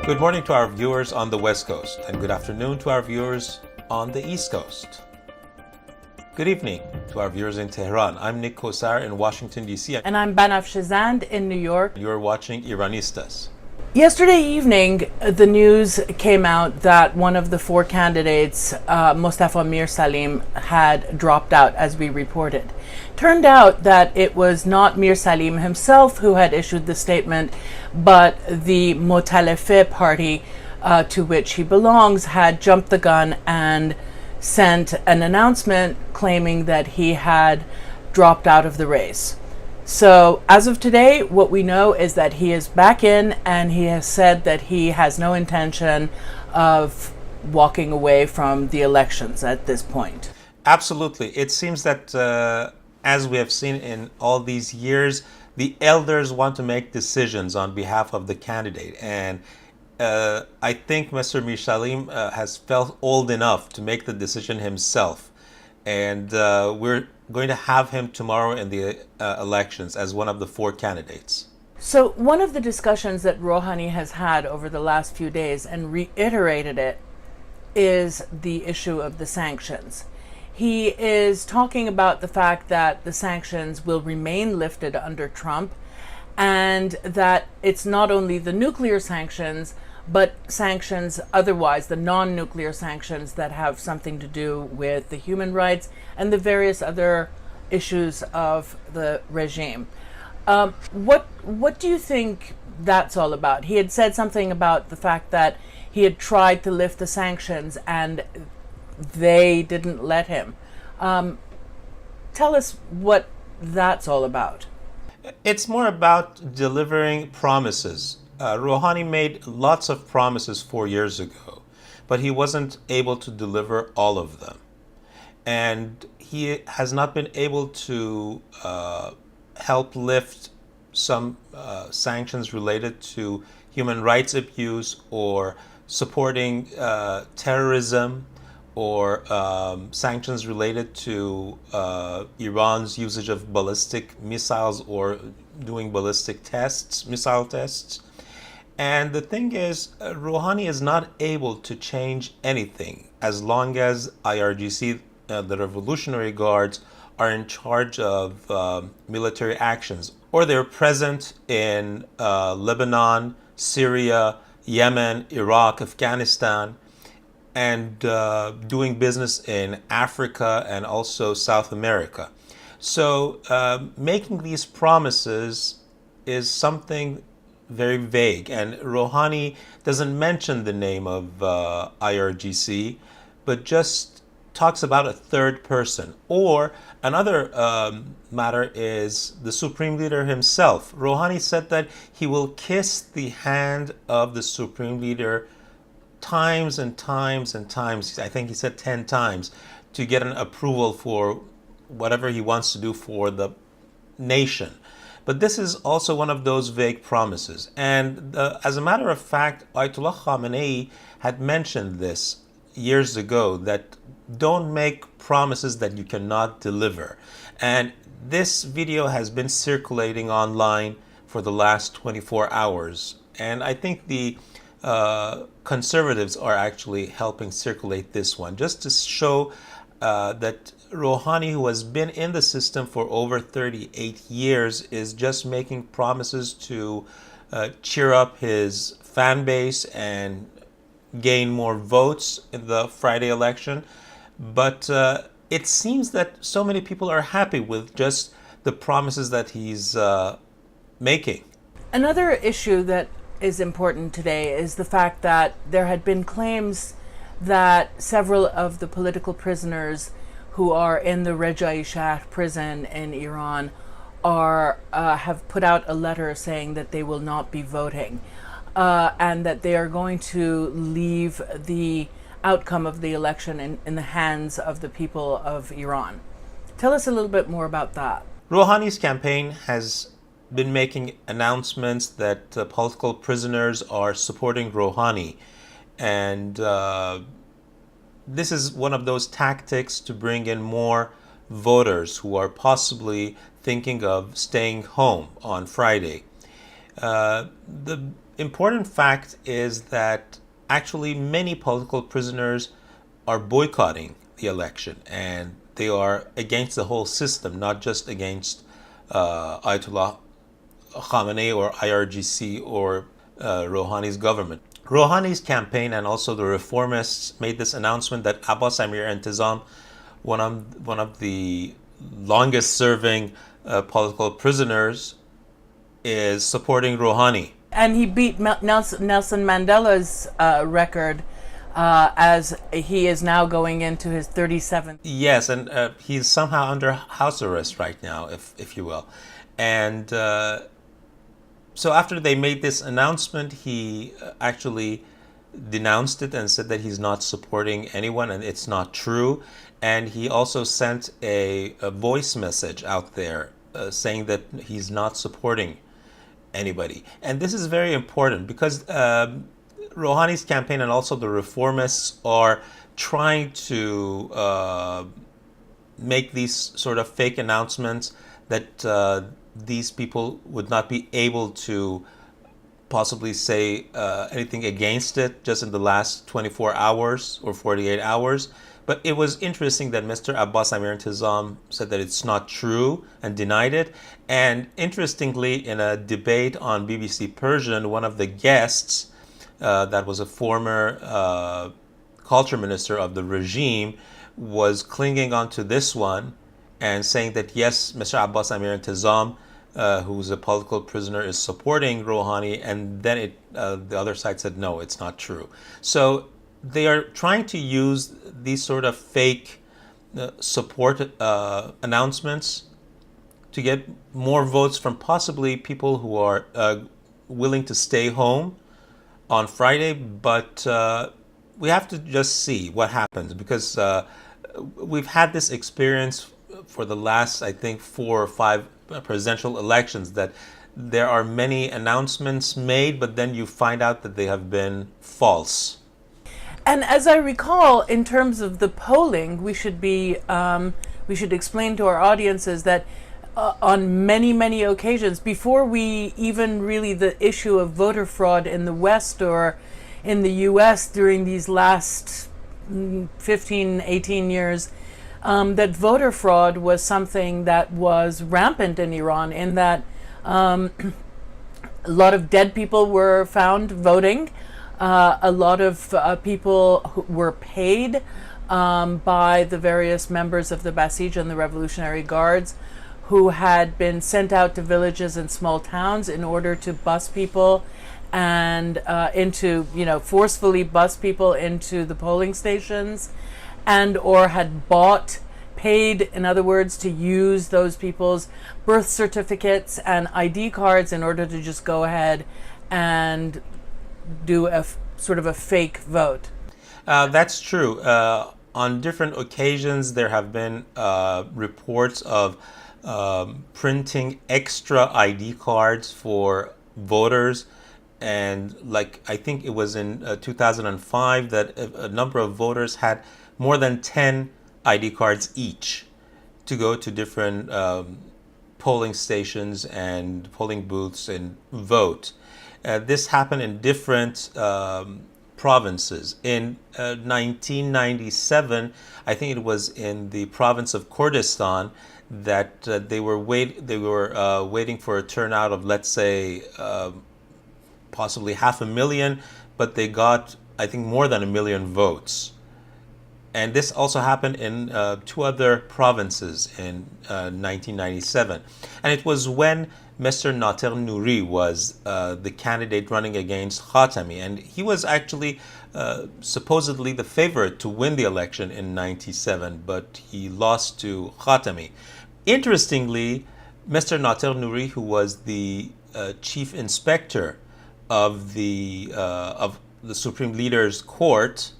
Good morning to our viewers on the West Coast, and good afternoon to our viewers on the East Coast. Good evening to our viewers in Tehran. I'm Nick Kosar in Washington, D.C. And I'm Banaf Shazand in New York. You're watching Iranistas. Yesterday evening, the news came out that one of the four candidates, Mustafa Mir Salim, had dropped out, as we reported. Turned out that it was not Mir Salim himself who had issued the statement, but the Motalefe party to which he belongs had jumped the gun and sent an announcement claiming that he had dropped out of the race. So as of today, what we know is that he is back in, and he has said that he has no intention of walking away from the elections at this point. Absolutely. It seems that, as we have seen in all these years, the elders want to make decisions on behalf of the candidate. And I think Mr. Mir Salim has felt old enough to make the decision himself. And we're going to have him tomorrow in the elections as one of the four candidates. So one of the discussions that Rouhani has had over the last few days, and reiterated it, is the issue of the sanctions. He is talking about the fact that the sanctions will remain lifted under Trump, and that it's not only the nuclear sanctions, but sanctions otherwise, the non-nuclear sanctions that have something to do with the human rights and the various other issues of the regime. What do you think that's all about? He had said something about the fact that he had tried to lift the sanctions and they didn't let him. Tell us what that's all about. It's more about delivering promises. Rouhani made lots of promises 4 years ago, but he wasn't able to deliver all of them. And he has not been able to help lift some sanctions related to human rights abuse, or supporting terrorism, or sanctions related to Iran's usage of ballistic missiles or doing ballistic tests, missile tests. And the thing is, Rouhani is not able to change anything as long as IRGC, the Revolutionary Guards, are in charge of military actions, or they're present in Lebanon, Syria, Yemen, Iraq, Afghanistan, and doing business in Africa and also South America. So making these promises is something very vague, and Rouhani doesn't mention the name of IRGC, but just talks about a third person. Or another matter is the Supreme Leader himself. Rouhani said that he will kiss the hand of the Supreme Leader times and times and times, I think he said 10 times, to get an approval for whatever he wants to do for the nation. But this is also one of those vague promises. And as a matter of fact, Ayatollah Khamenei had mentioned this years ago, that don't make promises that you cannot deliver. And this video has been circulating online for the last 24 hours. And I think the conservatives are actually helping circulate this one, just to show that Rouhani, who has been in the system for over 38 years, is just making promises to cheer up his fan base and gain more votes in the Friday election. But it seems that so many people are happy with just the promises that he's making. Another issue that is important today is the fact that there had been claims that several of the political prisoners who are in the Rejai Shah prison in Iran have put out a letter saying that they will not be voting, and that they are going to leave the outcome of the election in the hands of the people of Iran. Tell us a little bit more about that. Rouhani's campaign has been making announcements that political prisoners are supporting Rouhani, and this is one of those tactics to bring in more voters who are possibly thinking of staying home on Friday. The important fact is that actually many political prisoners are boycotting the election, and they are against the whole system, not just against Ayatollah Khamenei or IRGC or Rouhani's government. Rouhani's campaign and also the reformists made this announcement that Abbas Amir Intizam, one of the longest serving political prisoners, is supporting Rouhani. And he beat Nelson Mandela's record as he is now going into his 37th. Yes, and he's somehow under house arrest right now, if you will. And so after they made this announcement, he actually denounced it and said that he's not supporting anyone and it's not true. And he also sent a voice message out there saying that he's not supporting anybody. And this is very important because Rouhani's campaign and also the reformists are trying to make these sort of fake announcements that these people would not be able to possibly say anything against it just in the last 24 hours or 48 hours. But it was interesting that Mr. Abbas Amir Intizam said that it's not true and denied it. And interestingly, in a debate on BBC Persian, one of the guests, that was a former culture minister of the regime, was clinging on to this one and saying that yes, Mr. Abbas Amir Intizam, who's a political prisoner, is supporting Rouhani, and then the other side said no, it's not true. So they are trying to use these sort of fake support announcements to get more votes from possibly people who are willing to stay home on Friday. But we have to just see what happens, because we've had this experience for the last, I think, 4 or 5 presidential elections, that there are many announcements made, but then you find out that they have been false. And as I recall, in terms of the polling, we should explain to our audiences that on many occasions, before we even really the issue of voter fraud in the West or in the U.S. during these last 15, 18 years, that voter fraud was something that was rampant in Iran, in that a lot of dead people were found voting. A lot of people who were paid by the various members of the Basij and the Revolutionary Guards, who had been sent out to villages and small towns in order to bus people and forcefully bus people into the polling stations, and or had paid, in other words, to use those people's birth certificates and ID cards in order to just go ahead and do a sort of a fake vote. That's true. On different occasions, there have been reports of printing extra ID cards for voters. And I think it was in 2005 that a number of voters had more than 10 ID cards each to go to different polling stations and polling booths and vote. This happened in different provinces. In 1997, I think it was in the province of Kurdistan, that they were waiting for a turnout of, let's say, possibly 500,000, but they got, I think, more than 1 million votes. And this also happened in 2 other provinces in 1997. And it was when Mr. Nater Nouri was the candidate running against Khatami. And he was actually supposedly the favorite to win the election in 97, but he lost to Khatami. Interestingly, Mr. Nater Nouri, who was the chief inspector of the Supreme Leader's Court,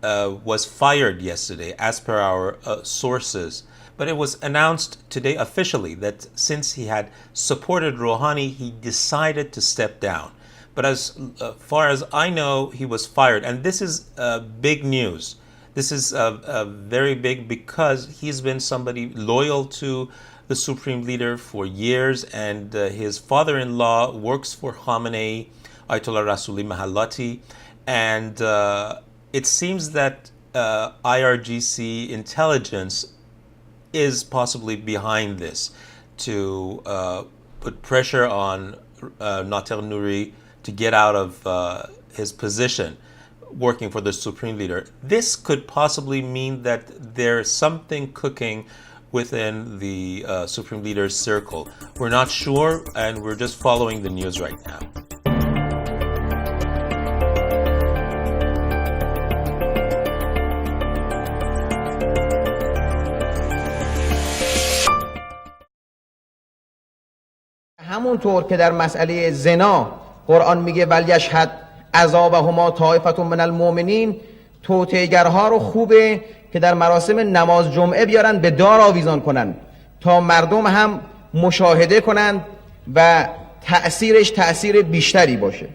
was fired yesterday, as per our sources. But it was announced today officially that since he had supported Rouhani, he decided to step down. But as far as I know, he was fired. And this is big news. This is very big, because he's been somebody loyal to the Supreme Leader for years, and his father-in-law works for Khamenei, Ayatollah Rasuli Mahallati, and it seems that IRGC intelligence is possibly behind this to put pressure on Nater Nouri to get out of his position working for the Supreme Leader. This could possibly mean that there's something cooking within the Supreme Leader's circle. We're not sure, and we're just following the news right now. همونطور که در مسئله زنا قرآن میگه ولیشهد عذابهما طائفة من المؤمنین، توطئه‌گرها رو خوبه که در مراسم نماز جمعه بیارن به دار آویزان کنن تا مردم هم مشاهده کنند و تأثیرش تأثیر بیشتری باشه.